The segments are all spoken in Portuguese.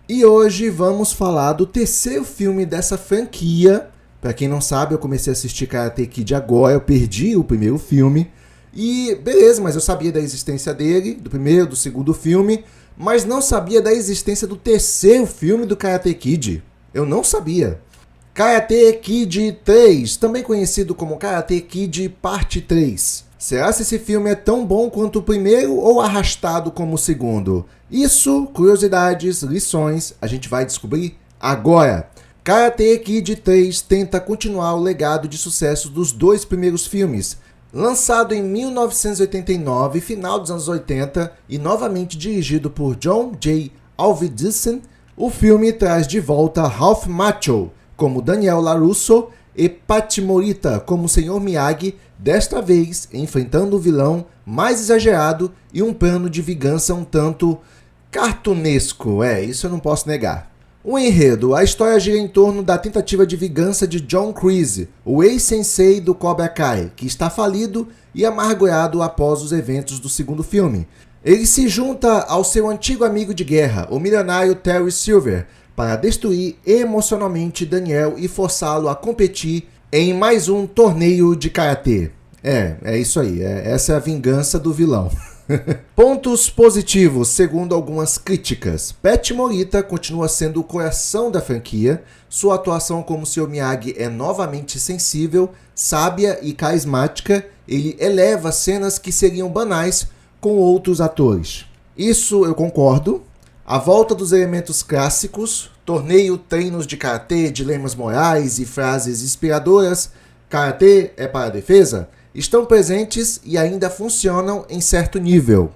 E hoje vamos falar do terceiro filme dessa franquia. Pra quem não sabe, eu comecei a assistir Karate Kid agora, eu perdi o primeiro filme. E beleza, mas eu sabia da existência dele, do primeiro, do segundo filme, mas não sabia da existência do terceiro filme do Karate Kid. Eu não sabia. Karate Kid 3, também conhecido como Karate Kid Parte 3. Será se esse filme é tão bom quanto o primeiro ou arrastado como o segundo? Isso, curiosidades, lições, a gente vai descobrir agora. Karate Kid 3 tenta continuar o legado de sucesso dos dois primeiros filmes. Lançado em 1989, final dos anos 80, e novamente dirigido por John J. Avildsen, o filme traz de volta Ralph Macchio como Daniel LaRusso e Pat Morita como Sr. Miyagi, desta vez enfrentando o vilão mais exagerado e um plano de vingança um tanto cartunesco, isso eu não posso negar. O enredo, a história gira em torno da tentativa de vingança de John Kreese, o ex-sensei do Cobra Kai, que está falido e amargurado após os eventos do segundo filme. Ele se junta ao seu antigo amigo de guerra, o milionário Terry Silver, para destruir emocionalmente Daniel e forçá-lo a competir em mais um torneio de karatê. É isso aí, essa é a vingança do vilão. Pontos positivos, segundo algumas críticas. Pat Morita continua sendo o coração da franquia. Sua atuação como Sr. Miyagi é novamente sensível, sábia e carismática. Ele eleva cenas que seriam banais com outros atores. Isso eu concordo. A volta dos elementos clássicos, torneio, treinos de karatê, dilemas morais e frases inspiradoras, karatê é para a defesa, estão presentes e ainda funcionam em certo nível.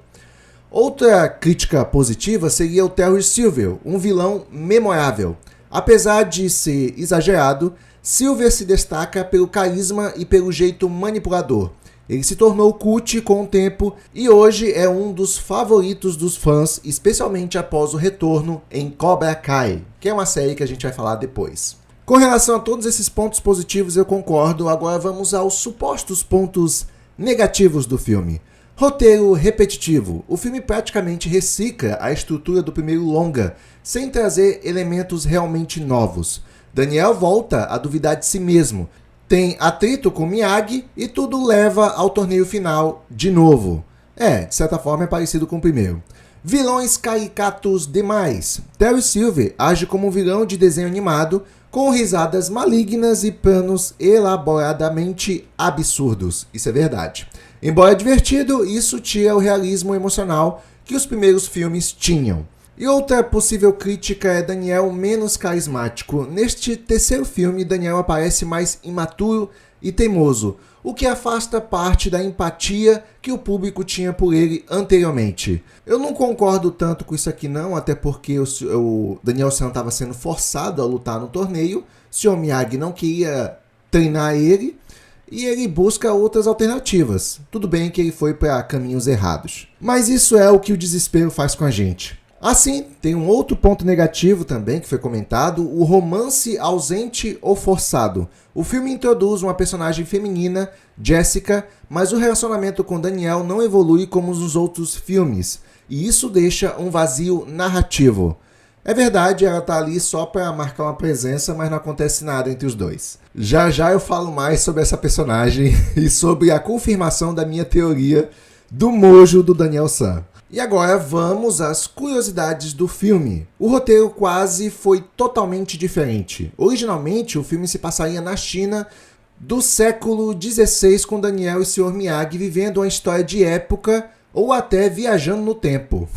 Outra crítica positiva seria o Terry Silver, um vilão memorável. Apesar de ser exagerado, Silver se destaca pelo carisma e pelo jeito manipulador. Ele se tornou cult com o tempo e hoje é um dos favoritos dos fãs, especialmente após o retorno em Cobra Kai, que é uma série que a gente vai falar depois. Com relação a todos esses pontos positivos, eu concordo. Agora vamos aos supostos pontos negativos do filme. Roteiro repetitivo. O filme praticamente recicla a estrutura do primeiro longa, sem trazer elementos realmente novos. Daniel volta a duvidar de si mesmo. Tem atrito com Miyagi e tudo leva ao torneio final de novo. De certa forma é parecido com o primeiro. Vilões caricatos demais. Terry Silver age como um vilão de desenho animado, com risadas malignas e planos elaboradamente absurdos. Isso é verdade. Embora divertido, isso tira o realismo emocional que os primeiros filmes tinham. E outra possível crítica é Daniel menos carismático. Neste terceiro filme, Daniel aparece mais imaturo e teimoso, o que afasta parte da empatia que o público tinha por ele anteriormente. Eu não concordo tanto com isso aqui não, até porque o Daniel San estava sendo forçado a lutar no torneio, o Sr. Miyagi não queria treinar ele, e ele busca outras alternativas. Tudo bem que ele foi para caminhos errados. Mas isso é o que o desespero faz com a gente. Assim, tem um outro ponto negativo também que foi comentado, o romance ausente ou forçado. O filme introduz uma personagem feminina, Jessica, mas o relacionamento com Daniel não evolui como nos outros filmes, e isso deixa um vazio narrativo. É verdade, ela tá ali só para marcar uma presença, mas não acontece nada entre os dois. Já já eu falo mais sobre essa personagem e sobre a confirmação da minha teoria do mojo do Daniel San. E agora vamos às curiosidades do filme. O roteiro quase foi totalmente diferente. Originalmente, o filme se passaria na China do século XVI, com Daniel e Sr. Miyagi vivendo uma história de época ou até viajando no tempo.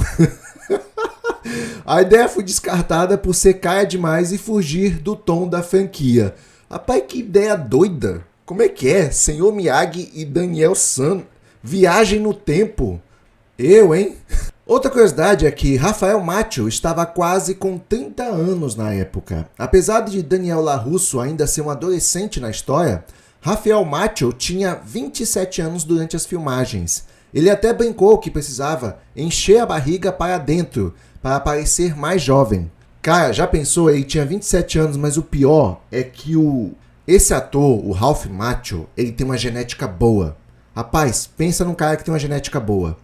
A ideia foi descartada por ser cara demais e fugir do tom da franquia. Rapaz, que ideia doida! Como é que é? Sr. Miyagi e Daniel San viagem no tempo? Hein? Outra curiosidade é que Rafael Macchio estava quase com 30 anos na época. Apesar de Daniel LaRusso ainda ser um adolescente na história, Rafael Macchio tinha 27 anos durante as filmagens. Ele até brincou que precisava encher a barriga para dentro, para parecer mais jovem. Cara, já pensou? Ele tinha 27 anos, mas o pior é que esse ator, o Ralph Macchio, ele tem uma genética boa. Rapaz, pensa num cara que tem uma genética boa.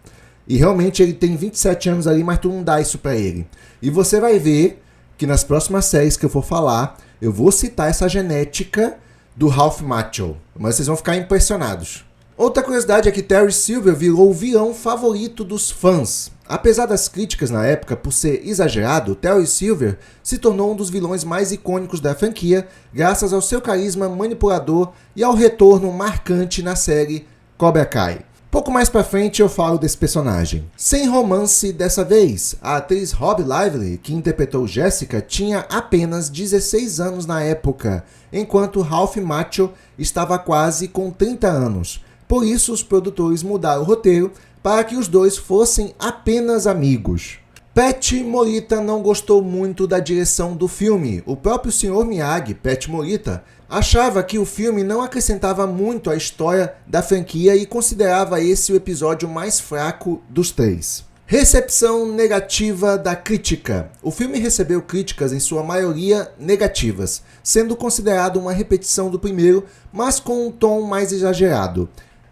E realmente ele tem 27 anos ali, mas tu não dá isso pra ele. E você vai ver que nas próximas séries que eu for falar, eu vou citar essa genética do Ralph Macchio, mas vocês vão ficar impressionados. Outra curiosidade é que Terry Silver virou o vilão favorito dos fãs. Apesar das críticas na época por ser exagerado, Terry Silver se tornou um dos vilões mais icônicos da franquia, graças ao seu carisma manipulador e ao retorno marcante na série Cobra Kai. Pouco mais pra frente eu falo desse personagem. Sem romance dessa vez, a atriz Robbie Lively, que interpretou Jessica, tinha apenas 16 anos na época, enquanto Ralph Macchio estava quase com 30 anos. Por isso, os produtores mudaram o roteiro para que os dois fossem apenas amigos. Pat Morita não gostou muito da direção do filme. O próprio Sr. Miyagi, Pat Morita, achava que o filme não acrescentava muito à história da franquia e considerava esse o episódio mais fraco dos três. Recepção negativa da crítica. O filme recebeu críticas em sua maioria negativas, sendo considerado uma repetição do primeiro, mas com um tom mais exagerado.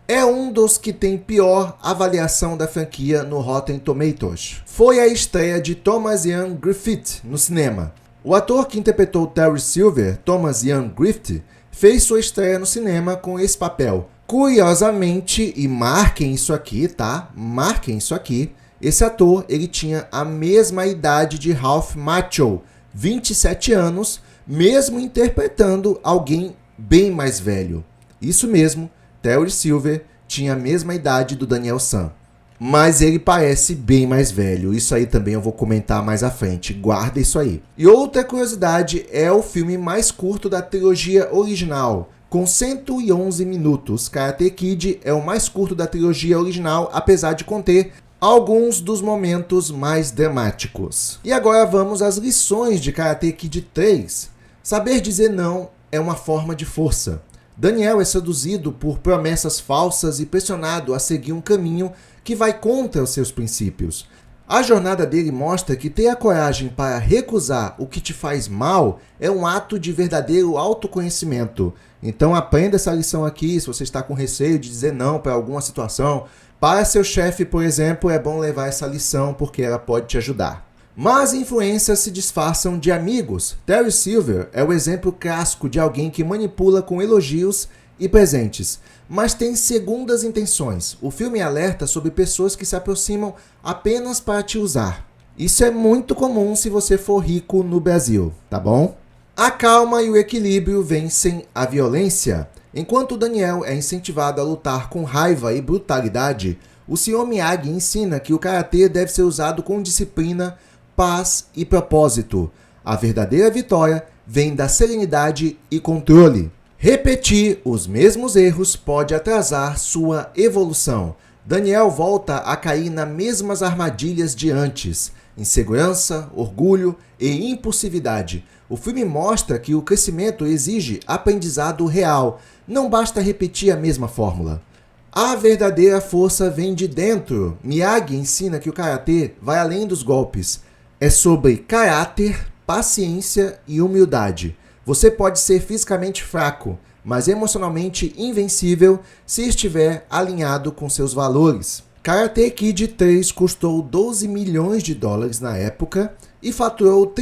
É um dos que tem pior avaliação da franquia no Rotten Tomatoes. Foi a estreia de Thomas Ian Griffith no cinema. O ator que interpretou Terry Silver, Thomas Ian Griffith, fez sua estreia no cinema com esse papel. Curiosamente, e marquem isso aqui, tá? Marquem isso aqui. Esse ator, ele tinha a mesma idade de Ralph Macchio, 27 anos, mesmo interpretando alguém bem mais velho. Isso mesmo. Terry Silver tinha a mesma idade do Daniel San, mas ele parece bem mais velho. Isso aí também eu vou comentar mais à frente, guarda isso aí. E outra curiosidade, é o filme mais curto da trilogia original, com 111 minutos. Karate Kid é o mais curto da trilogia original, apesar de conter alguns dos momentos mais dramáticos. E agora vamos às lições de Karate Kid 3. Saber dizer não é uma forma de força. Daniel é seduzido por promessas falsas e pressionado a seguir um caminho que vai contra os seus princípios. A jornada dele mostra que ter a coragem para recusar o que te faz mal é um ato de verdadeiro autoconhecimento. Então aprenda essa lição aqui, se você está com receio de dizer não para alguma situação. Para seu chefe, por exemplo, é bom levar essa lição porque ela pode te ajudar. Más influências se disfarçam de amigos. Terry Silver é o exemplo clássico de alguém que manipula com elogios e presentes, mas tem segundas intenções. O filme alerta sobre pessoas que se aproximam apenas para te usar. Isso é muito comum se você for rico no Brasil, tá bom? A calma e o equilíbrio vencem a violência. Enquanto Daniel é incentivado a lutar com raiva e brutalidade, o Sr. Miyagi ensina que o karatê deve ser usado com disciplina, paz e propósito. A verdadeira vitória vem da serenidade e controle. Repetir os mesmos erros pode atrasar sua evolução. Daniel volta a cair nas mesmas armadilhas de antes: insegurança, orgulho e impulsividade. O filme mostra que o crescimento exige aprendizado real. Não basta repetir a mesma fórmula. A verdadeira força vem de dentro. Miyagi ensina que o karatê vai além dos golpes. É sobre caráter, paciência e humildade. Você pode ser fisicamente fraco, mas emocionalmente invencível se estiver alinhado com seus valores. Karate Kid 3 custou 12 milhões de dólares na época e faturou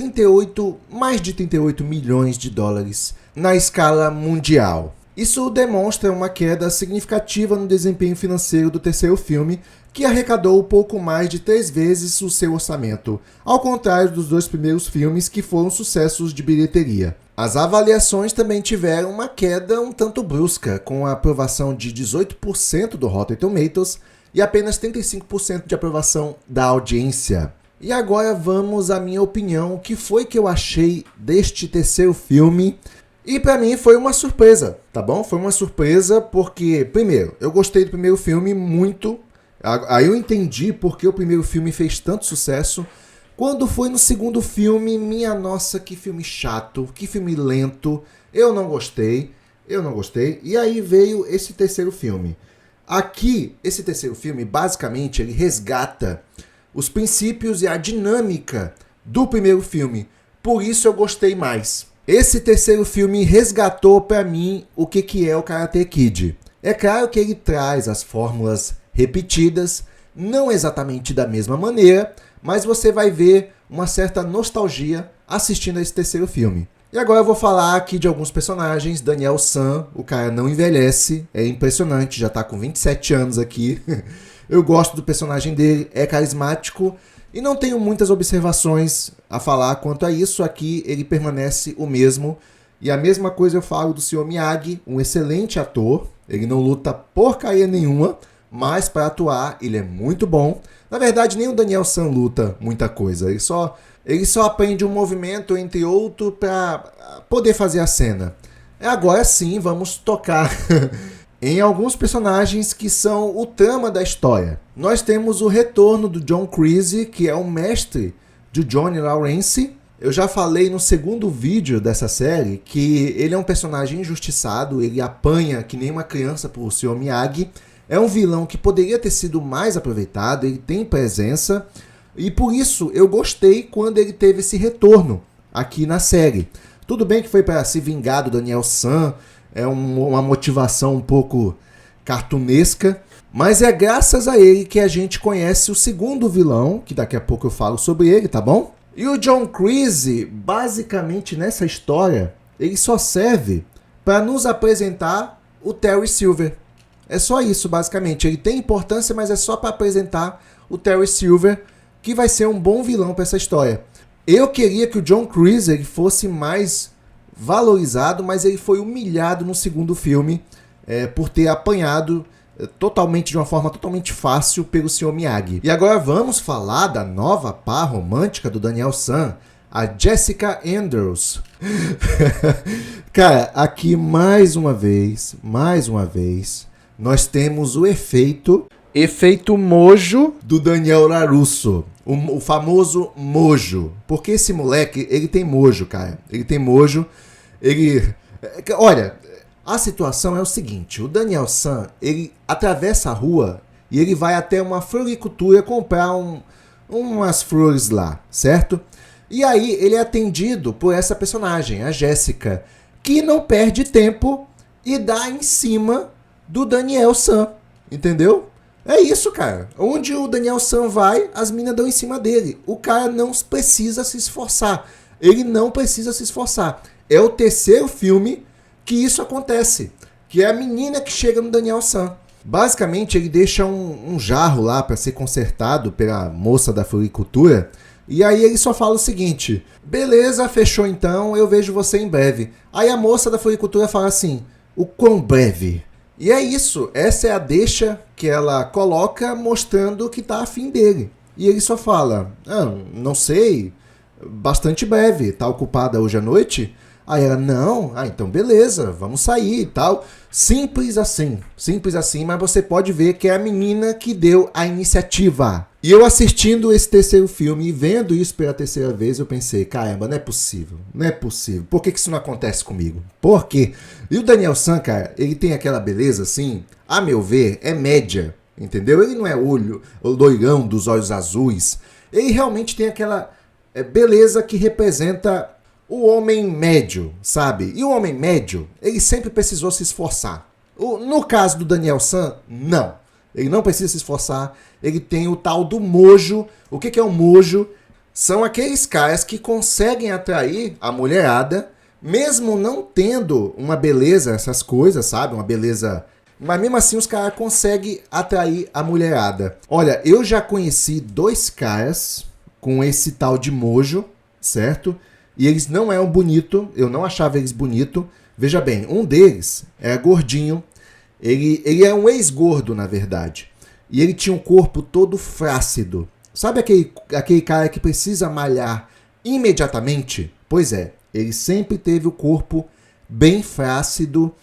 mais de 38 milhões de dólares na escala mundial. Isso demonstra uma queda significativa no desempenho financeiro do terceiro filme, que arrecadou pouco mais de 3 vezes o seu orçamento, ao contrário dos 2 primeiros filmes que foram sucessos de bilheteria. As avaliações também tiveram uma queda um tanto brusca, com a aprovação de 18% do Rotten Tomatoes e apenas 35% de aprovação da audiência. E agora vamos à minha opinião, o que foi que eu achei deste terceiro filme. E pra mim foi uma surpresa, tá bom? Foi uma surpresa porque, primeiro, eu gostei do primeiro filme muito. Aí eu entendi porque o primeiro filme fez tanto sucesso. Quando foi no segundo filme, minha nossa, que filme chato, que filme lento. Eu não gostei. E aí veio esse terceiro filme. Aqui, esse terceiro filme, basicamente, ele resgata os princípios e a dinâmica do primeiro filme. Por isso eu gostei mais. Esse terceiro filme resgatou pra mim o que é o Karate Kid. É claro que ele traz as fórmulas repetidas, não exatamente da mesma maneira, mas você vai ver uma certa nostalgia assistindo a esse terceiro filme. E agora eu vou falar aqui de alguns personagens. Daniel San, o cara não envelhece, é impressionante, já tá com 27 anos aqui. Eu gosto do personagem dele, é carismático e não tenho muitas observações a falar quanto a isso. Aqui ele permanece o mesmo. E a mesma coisa eu falo do Sr. Miyagi, um excelente ator. Ele não luta porcaria nenhuma, mas para atuar ele é muito bom. Na verdade, nem o Daniel San luta muita coisa. Ele só aprende um movimento entre outro para poder fazer a cena. Agora sim, vamos tocar em alguns personagens que são o trama da história. Nós temos o retorno do John Kreese, que é o mestre de Johnny Lawrence. Eu já falei no segundo vídeo dessa série que ele é um personagem injustiçado, ele apanha que nem uma criança pro Sr. Miyagi. É um vilão que poderia ter sido mais aproveitado, ele tem presença. E por isso eu gostei quando ele teve esse retorno aqui na série. Tudo bem que foi para se vingar do Daniel San, é uma motivação um pouco cartunesca, mas é graças a ele que a gente conhece o segundo vilão, que daqui a pouco eu falo sobre ele, tá bom? E o John Kreese, basicamente nessa história, ele só serve para nos apresentar o Terry Silver. É só isso, basicamente. Ele tem importância, mas é só para apresentar o Terry Silver, que vai ser um bom vilão para essa história. Eu queria que o John Kreese ele fosse mais valorizado, mas ele foi humilhado no segundo filme por ter apanhado de uma forma totalmente fácil pelo Sr. Miyagi. E agora vamos falar da nova par romântica do Daniel San, a Jessica Andrews. Cara, aqui mais uma vez, nós temos o efeito mojo do Daniel LaRusso. O famoso mojo. Porque esse moleque, ele tem mojo, cara. Ele tem mojo. Olha, a situação é o seguinte. O Daniel San, ele atravessa a rua e ele vai até uma floricultura comprar umas flores lá, certo? E aí ele é atendido por essa personagem, a Jéssica, que não perde tempo e dá em cima do Daniel San, entendeu? É isso, cara. Onde o Daniel San vai, as minas dão em cima dele. O cara não precisa se esforçar. Ele não precisa se esforçar. É o terceiro filme que isso acontece. Que é a menina que chega no Daniel San. Basicamente, ele deixa um jarro lá para ser consertado pela moça da floricultura. E aí ele só fala o seguinte: beleza, fechou então, eu vejo você em breve. Aí a moça da floricultura fala assim: o quão breve? E é isso, essa é a deixa que ela coloca mostrando que tá afim dele. E ele só fala: não sei, bastante breve, tá ocupada hoje à noite? Aí ela: não, então beleza, vamos sair e tal. Simples assim, mas você pode ver que é a menina que deu a iniciativa. E eu assistindo esse terceiro filme e vendo isso pela terceira vez, eu pensei: caramba, não é possível. Por que isso não acontece comigo? Por quê? E o Daniel San, cara, ele tem aquela beleza assim, a meu ver, é média, entendeu? Ele não é o loirão dos olhos azuis. Ele realmente tem aquela beleza que representa o homem médio, sabe? E o homem médio, ele sempre precisou se esforçar. No caso do Daniel San, não. Ele não precisa se esforçar. Ele tem o tal do mojo. O que é o mojo? São aqueles caras que conseguem atrair a mulherada, mesmo não tendo uma beleza, essas coisas, sabe? Uma beleza... Mas mesmo assim os caras conseguem atrair a mulherada. Olha, eu já conheci 2 caras com esse tal de mojo, certo? E eles não eram bonitos, eu não achava eles bonitos. Veja bem, um deles era gordinho, ele é um ex-gordo, na verdade. E ele tinha um corpo todo flácido. Sabe aquele cara que precisa malhar imediatamente? Pois é, ele sempre teve o corpo bem flácido,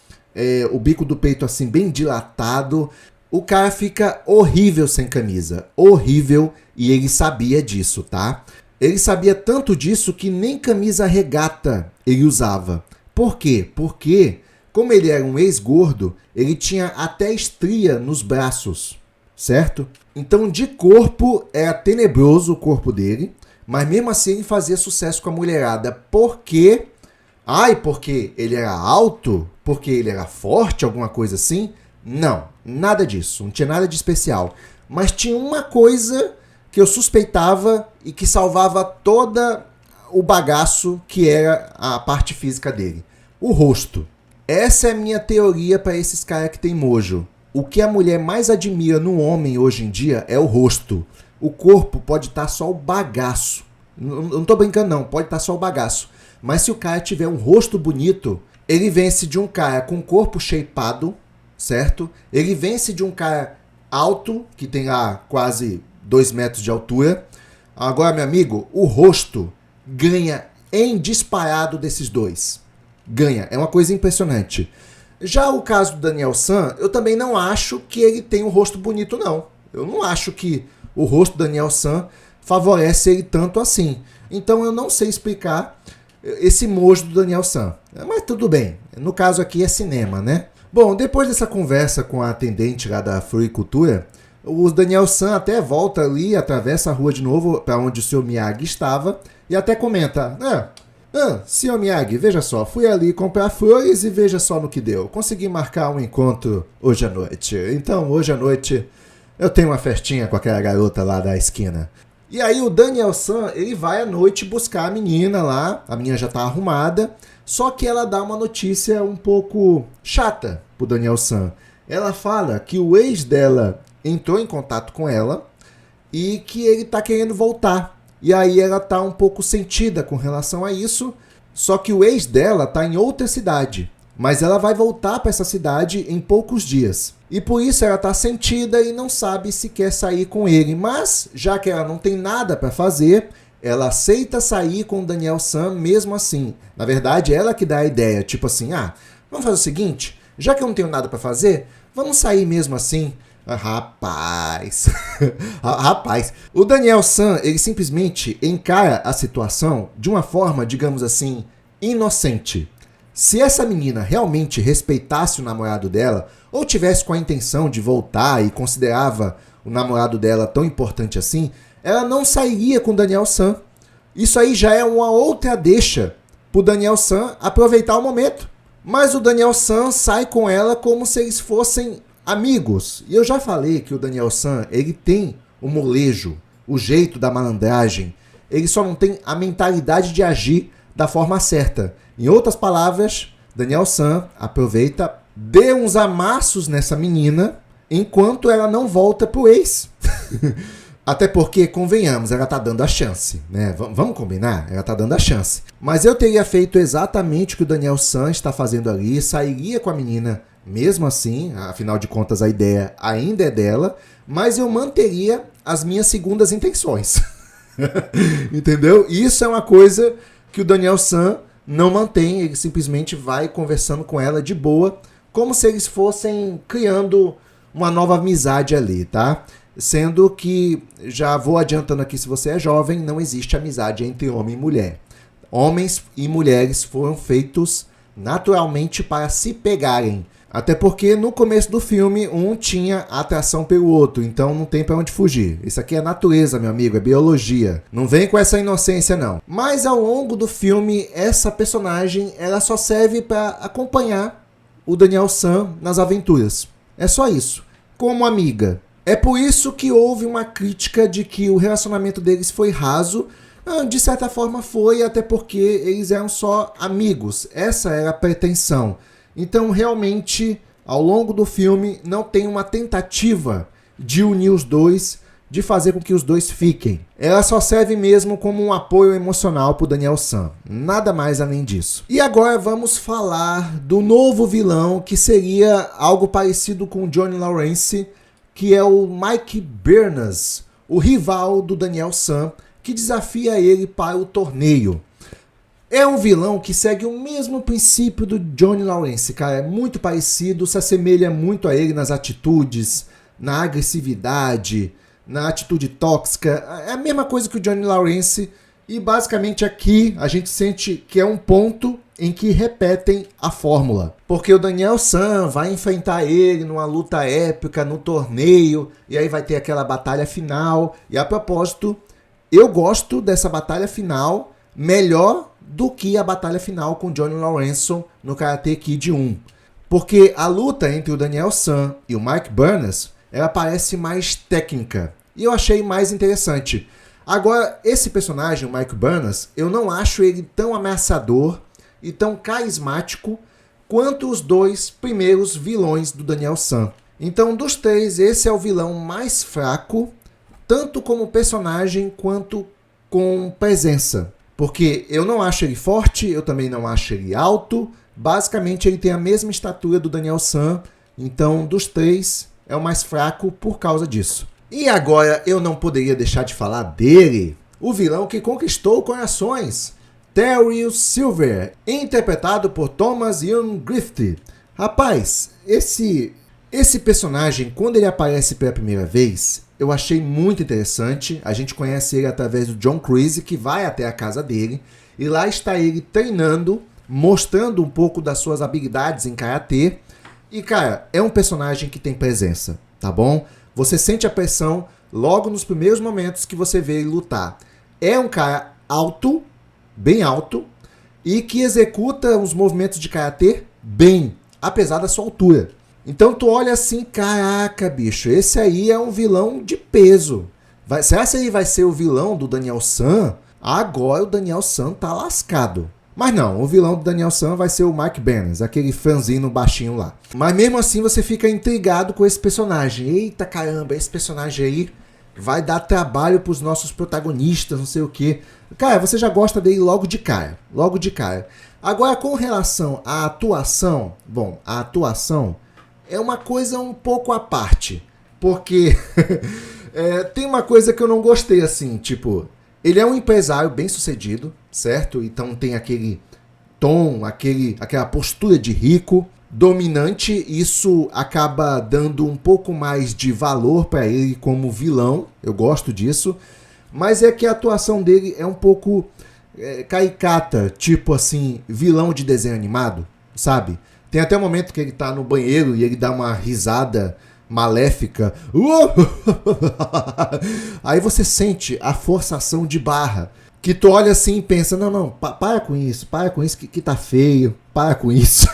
o bico do peito assim bem dilatado. O cara fica horrível sem camisa, horrível, e ele sabia disso, tá? Ele sabia tanto disso que nem camisa regata ele usava. Por quê? Porque, como ele era um ex-gordo, ele tinha até estria nos braços, certo? Então, de corpo, era tenebroso o corpo dele, mas mesmo assim ele fazia sucesso com a mulherada. Por quê? Porque ele era alto? Porque ele era forte? Alguma coisa assim? Não, nada disso. Não tinha nada de especial. Mas tinha uma coisa que eu suspeitava e que salvava todo o bagaço que era a parte física dele. O rosto. Essa é a minha teoria para esses caras que tem mojo. O que a mulher mais admira no homem hoje em dia é o rosto. O corpo pode estar só o bagaço. Não tô brincando não, pode estar só o bagaço. Mas se o cara tiver um rosto bonito, ele vence de um cara com corpo shapeado, certo? Ele vence de um cara alto, que tem lá quase 2 metros de altura. Agora, meu amigo, o rosto ganha em disparado desses dois. Ganha, é uma coisa impressionante. Já o caso do Daniel San, eu também não acho que ele tem um rosto bonito, não. Eu não acho que o rosto do Daniel San favorece ele tanto assim. Então eu não sei explicar esse mojo do Daniel San. Mas tudo bem, no caso aqui é cinema, né? Bom, depois dessa conversa com a atendente lá da floricultura, o Daniel San até volta ali, atravessa a rua de novo para onde o Sr. Miyagi estava e até comenta: Sr. Miyagi, veja só, fui ali comprar flores e veja só no que deu. Consegui marcar um encontro hoje à noite. Então, hoje à noite, eu tenho uma festinha com aquela garota lá da esquina. E aí o Daniel San, ele vai à noite buscar a menina lá, a menina já tá arrumada, só que ela dá uma notícia um pouco chata pro Daniel San. Ela fala que o ex dela entrou em contato com ela e que ele tá querendo voltar. E aí ela tá um pouco sentida com relação a isso, só que o ex dela tá em outra cidade. Mas ela vai voltar para essa cidade em poucos dias. E por isso ela tá sentida e não sabe se quer sair com ele. Mas, já que ela não tem nada para fazer, ela aceita sair com o Daniel San mesmo assim. Na verdade, ela que dá a ideia, tipo assim, vamos fazer o seguinte, já que eu não tenho nada para fazer, vamos sair mesmo assim. Rapaz, o Daniel San, ele simplesmente encara a situação de uma forma, digamos assim, inocente. Se essa menina realmente respeitasse o namorado dela, ou tivesse com a intenção de voltar e considerava o namorado dela tão importante assim, ela não sairia com o Daniel San. Isso aí já é uma outra deixa pro Daniel San aproveitar o momento. Mas o Daniel San sai com ela como se eles fossem amigos. E eu já falei que o Daniel San, ele tem o molejo, o jeito da malandragem. Ele só não tem a mentalidade de agir da forma certa. Em outras palavras, Daniel San aproveita, dê uns amassos nessa menina, enquanto ela não volta pro ex. Até porque, convenhamos, ela tá dando a chance, né? Vamos combinar? Ela tá dando a chance. Mas eu teria feito exatamente o que o Daniel San está fazendo ali, sairia com a menina mesmo assim, afinal de contas a ideia ainda é dela, mas eu manteria as minhas segundas intenções. Entendeu? Isso é uma coisa que o Daniel San não mantém, ele simplesmente vai conversando com ela de boa, como se eles fossem criando uma nova amizade ali, tá? Sendo que, já vou adiantando aqui, se você é jovem, não existe amizade entre homem e mulher. Homens e mulheres foram feitos naturalmente para se pegarem. Até porque no começo do filme um tinha atração pelo outro, então não tem pra onde fugir. Isso aqui é natureza, meu amigo, é biologia. Não vem com essa inocência não. Mas ao longo do filme, essa personagem ela só serve pra acompanhar o Daniel San nas aventuras. É só isso. Como amiga. É por isso que houve uma crítica de que o relacionamento deles foi raso. De certa forma foi, até porque eles eram só amigos. Essa era a pretensão. Então, realmente, ao longo do filme, não tem uma tentativa de unir os dois, de fazer com que os dois fiquem. Ela só serve mesmo como um apoio emocional pro Daniel San. Nada mais além disso. E agora vamos falar do novo vilão, que seria algo parecido com o Johnny Lawrence, que é o Mike Bernas, o rival do Daniel San, que desafia ele para o torneio. É um vilão que segue o mesmo princípio do Johnny Lawrence, cara. É muito parecido, se assemelha muito a ele nas atitudes, na agressividade, na atitude tóxica. É a mesma coisa que o Johnny Lawrence. E basicamente aqui a gente sente que é um ponto em que repetem a fórmula. Porque o Daniel San vai enfrentar ele numa luta épica, no torneio. E aí vai ter aquela batalha final. E a propósito, eu gosto dessa batalha final melhor do que a batalha final com Johnny Lawrence no Karate Kid 1. Porque a luta entre o Daniel San e o Mike Bernas, ela parece mais técnica. E eu achei mais interessante. Agora, esse personagem, o Mike Burnham, eu não acho ele tão ameaçador e tão carismático quanto os dois primeiros vilões do Daniel San. Então, dos três, esse é o vilão mais fraco, tanto como personagem quanto com presença. Porque eu não acho ele forte, eu também não acho ele alto. Basicamente, ele tem a mesma estatura do Daniel San. Então, dos três, é o mais fraco por causa disso. E agora, eu não poderia deixar de falar dele, o vilão que conquistou corações, Terry Silver, interpretado por Thomas Ian Griffith. Rapaz, esse personagem, quando ele aparece pela primeira vez, eu achei muito interessante. A gente conhece ele através do John Kreese, que vai até a casa dele, e lá está ele treinando, mostrando um pouco das suas habilidades em karatê. E, cara, é um personagem que tem presença, tá bom? Você sente a pressão logo nos primeiros momentos que você vê ele lutar. É um cara alto, bem alto, e que executa os movimentos de karatê bem, apesar da sua altura. Então tu olha assim, caraca, bicho, esse aí é um vilão de peso. Será que ele vai ser o vilão do Daniel San? Agora o Daniel San tá lascado. Mas não, o vilão do Daniel San vai ser o Mike Burnham, aquele franzino baixinho lá. Mas mesmo assim você fica intrigado com esse personagem. Eita caramba, esse personagem aí vai dar trabalho pros nossos protagonistas, não sei o quê. Cara, você já gosta dele logo de cara. Logo de cara. Agora, com relação à atuação, bom, a atuação é uma coisa um pouco à parte. Porque tem uma coisa que eu não gostei, assim, tipo, ele é um empresário bem sucedido, certo? Então tem aquele tom, aquela postura de rico, dominante. Isso acaba dando um pouco mais de valor para ele como vilão. Eu gosto disso. Mas é que a atuação dele é um pouco caricata, tipo assim, vilão de desenho animado, sabe? Tem até um momento que ele tá no banheiro e ele dá uma risada maléfica. Aí você sente a forçação de barra. Que tu olha assim e pensa, não, para com isso que tá feio, para com isso.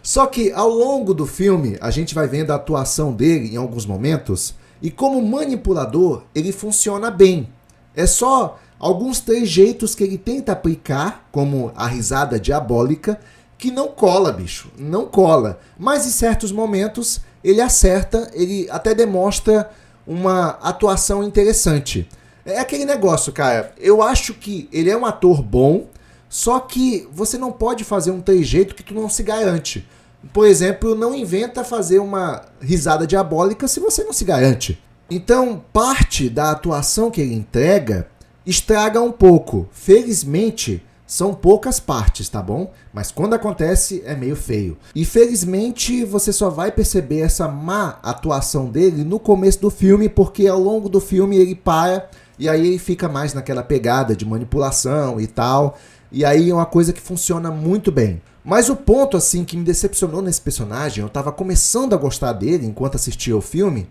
Só que ao longo do filme, a gente vai vendo a atuação dele em alguns momentos, e como manipulador, ele funciona bem. É só alguns trejeitos que ele tenta aplicar, como a risada diabólica, que não cola, bicho, não cola. Mas em certos momentos, ele acerta, ele até demonstra uma atuação interessante. É aquele negócio, cara, eu acho que ele é um ator bom, só que você não pode fazer um trejeito que tu não se garante. Por exemplo, não inventa fazer uma risada diabólica se você não se garante. Então, parte da atuação que ele entrega estraga um pouco. Felizmente, são poucas partes, tá bom? Mas quando acontece, é meio feio. E felizmente, você só vai perceber essa má atuação dele no começo do filme, porque ao longo do filme ele para e aí ele fica mais naquela pegada de manipulação e tal. E aí é uma coisa que funciona muito bem. Mas o ponto, assim, que me decepcionou nesse personagem, eu tava começando a gostar dele enquanto assistia o filme,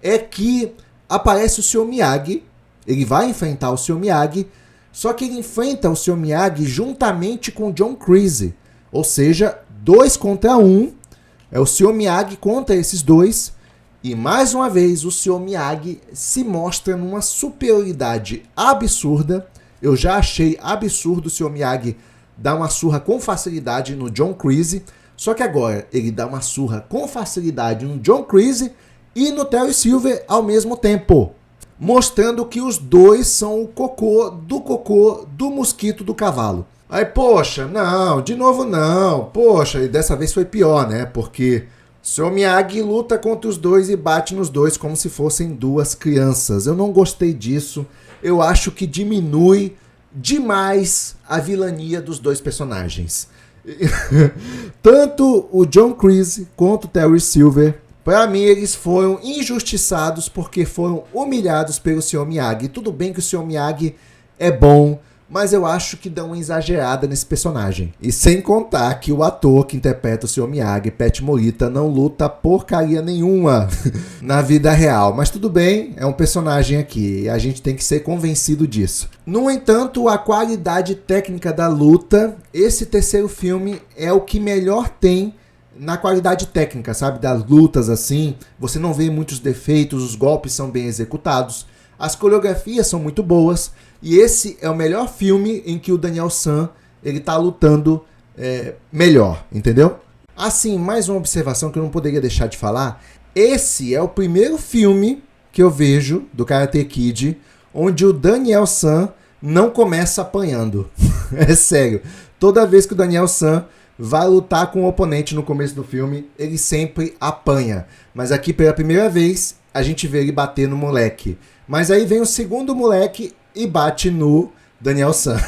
é que aparece o Sr. Miyagi, ele vai enfrentar o Sr. Miyagi, só que ele enfrenta o Sr. Miyagi juntamente com o John Kreese. Ou seja, 2 contra 1, é o Sr. Miyagi contra esses dois, e mais uma vez o Sr. Miyagi se mostra numa superioridade absurda. Eu já achei absurdo o Sr. Miyagi dar uma surra com facilidade no John Kreese, só que agora ele dá uma surra com facilidade no John Kreese e no Terry Silver ao mesmo tempo, mostrando que os dois são o cocô do mosquito do cavalo. Aí, poxa, não, de novo não, poxa, e dessa vez foi pior, né, porque o Sr. Miyagi luta contra os dois e bate nos dois como se fossem duas crianças. Eu não gostei disso, eu acho que diminui demais a vilania dos dois personagens. Tanto o John Kreese quanto o Terry Silver, para mim, eles foram injustiçados porque foram humilhados pelo Sr. Miyagi. Tudo bem que o Sr. Miyagi é bom, mas eu acho que dão uma exagerada nesse personagem. E sem contar que o ator que interpreta o Sr. Miyagi, Pat Morita, não luta porcaria nenhuma na vida real. Mas tudo bem, é um personagem aqui e a gente tem que ser convencido disso. No entanto, a qualidade técnica da luta, esse terceiro filme é o que melhor tem na qualidade técnica, sabe? Das lutas assim, você não vê muitos defeitos, os golpes são bem executados. as coreografias são muito boas, e esse é o melhor filme em que o Daniel San ele tá lutando melhor, entendeu? Assim, mais uma observação que eu não poderia deixar de falar, esse é o primeiro filme que eu vejo do Karate Kid onde o Daniel San não começa apanhando. É sério, toda vez que o Daniel San vai lutar com o oponente no começo do filme, ele sempre apanha. Mas aqui, pela primeira vez, a gente vê ele bater no moleque. Mas aí vem o segundo moleque e bate no Daniel San,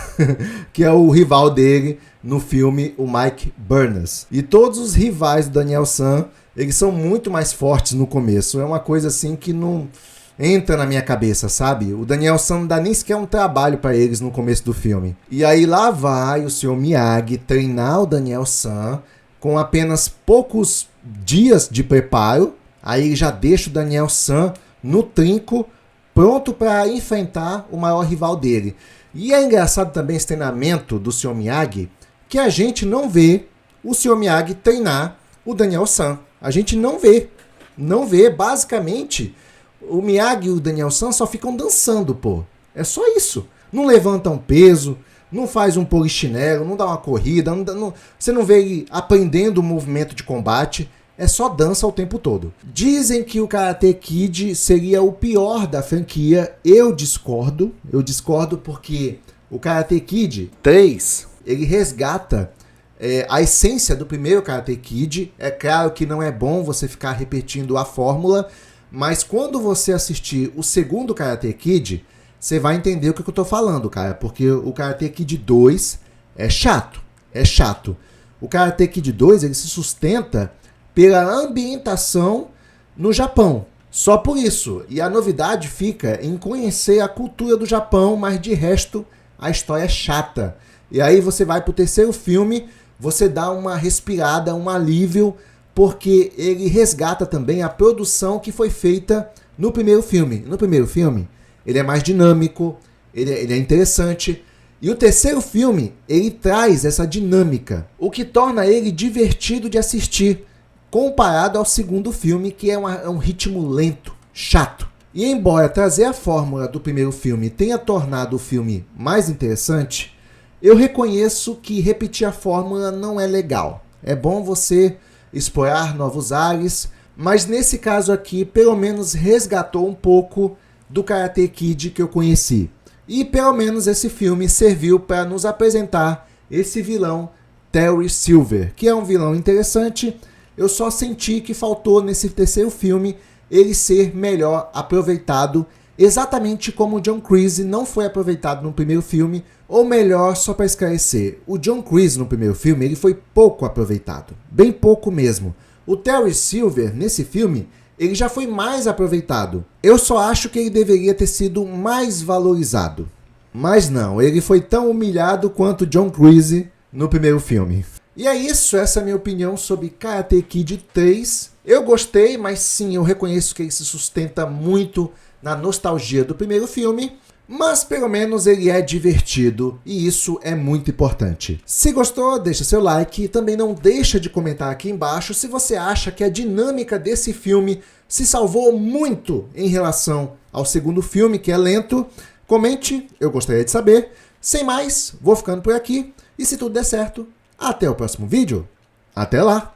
que é o rival dele no filme, o Mike Burners. E todos os rivais do Daniel San, eles são muito mais fortes no começo. É uma coisa assim que não entra na minha cabeça, sabe? O Daniel San não dá nem sequer um trabalho pra eles no começo do filme. E aí lá vai o Sr. Miyagi treinar o Daniel San com apenas poucos dias de preparo. Aí ele já deixa o Daniel San no trinco, pronto para enfrentar o maior rival dele. E é engraçado também esse treinamento do Sr. Miyagi, que a gente não vê o Sr. Miyagi treinar o Daniel San. A gente não vê. Não vê, basicamente, o Miyagi e o Daniel San só ficam dançando, pô. É só isso. Não levantam peso, não faz um polichinelo, não dá uma corrida, você não vê ele aprendendo o movimento de combate. É só dança o tempo todo. Dizem que o Karate Kid seria o pior da franquia. Eu discordo porque o Karate Kid 3, ele resgata a essência do primeiro Karate Kid. É claro que não é bom você ficar repetindo a fórmula, mas quando você assistir o segundo Karate Kid, você vai entender o que eu tô falando, cara. Porque o Karate Kid 2 é chato. É chato. O Karate Kid 2, ele se sustenta pela ambientação no Japão. Só por isso. E a novidade fica em conhecer a cultura do Japão, mas de resto a história é chata. E aí você vai pro terceiro filme, você dá uma respirada, um alívio, porque ele resgata também a produção que foi feita no primeiro filme. No primeiro filme, ele é mais dinâmico, ele é interessante. E o terceiro filme, ele traz essa dinâmica, o que torna ele divertido de assistir, comparado ao segundo filme, que é um ritmo lento, chato. E embora trazer a fórmula do primeiro filme tenha tornado o filme mais interessante, eu reconheço que repetir a fórmula não é legal. É bom você explorar novos ares, mas nesse caso aqui, pelo menos resgatou um pouco do Karate Kid que eu conheci. E pelo menos esse filme serviu para nos apresentar esse vilão, Terry Silver, que é um vilão interessante. Eu só senti que faltou nesse terceiro filme ele ser melhor aproveitado, exatamente como o John Kreese não foi aproveitado no primeiro filme, ou melhor, só para esclarecer, o John Kreese no primeiro filme ele foi pouco aproveitado, bem pouco mesmo. O Terry Silver nesse filme ele já foi mais aproveitado. Eu só acho que ele deveria ter sido mais valorizado. Mas não, ele foi tão humilhado quanto o John Kreese no primeiro filme. E é isso, essa é a minha opinião sobre Karate Kid 3. Eu gostei, mas sim, eu reconheço que ele se sustenta muito na nostalgia do primeiro filme, mas pelo menos ele é divertido e isso é muito importante. Se gostou, deixa seu like e também não deixa de comentar aqui embaixo se você acha que a dinâmica desse filme se salvou muito em relação ao segundo filme, que é lento. Comente, eu gostaria de saber. Sem mais, vou ficando por aqui e se tudo der certo, até o próximo vídeo. Até lá!